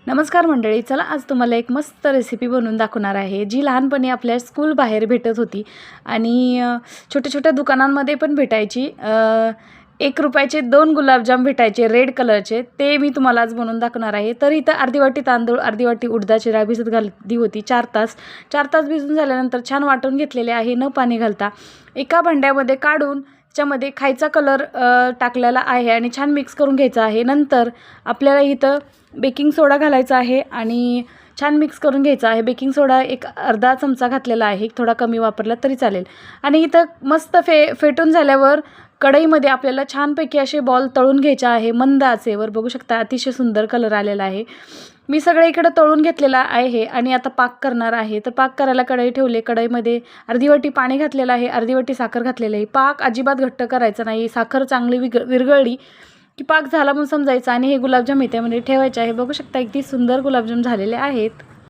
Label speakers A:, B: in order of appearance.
A: नमस्कार मंडळी, चला आज तुम्हाला एक मस्त रेसिपी बनवून दाखवणार आहे, जी लहानपणी आपल्या स्कूल बाहेर भेटत होती आणि छोट्या छोट्या दुकानांमध्ये पण भेटायची। 1 रुपयाचे 2 गुलाबजाम भेटायचे रेड कलरचे, ते मी तुम्हाला आज बनवून दाखवणार आहे। तर इथं अर्धी वाटी तांदूळ, अर्धी वाटी उडदाची डाळ भिजत घातली होती 4 तास। 4 तास भिजून झाल्यानंतर छान वाटून घेतलेले आहे, न पाणी घालता। एका भांड्यामध्ये काढून त्याच्यामध्ये खायचा कलर टाकलेला आहे आणि छान मिक्स करून घ्यायचा आहे। नंतर आपल्याला इथं बेकिंग सोडा घालायचा आहे आणि छान मिक्स करून घ्यायचा आहे। बेकिंग सोडा एक अर्धा चमचा घातलेला आहे, थोडा कमी वापरला तरी चालेल। आणि इथं मस्त फेटून झाल्यावर कढईमध्ये आपल्याला छानपैकी असे बॉल तळून घ्यायचे आहे मंद आचेवर। बघू शकता अतिशय सुंदर कलर आलेला आहे। मी सगळे इकडे तळून घेतलेला आहे आणि आता पाक करणार आहे। तर पाक करायला कढई ठेवले, कढईमध्ये अर्धी वाटी पाणी घातलेलं आहे, अर्धी वाटी साखर घातलेली आहे। पाक अजिबात घट्ट करायचा नाही, साखर चांगली विरघळली की पाक झाला म्हणून समजायचा आणि हे गुलाबजाम त्यामध्ये ठेवायचे आहे। बघू शकता किती सुंदर गुलाबजाम झालेले आहेत।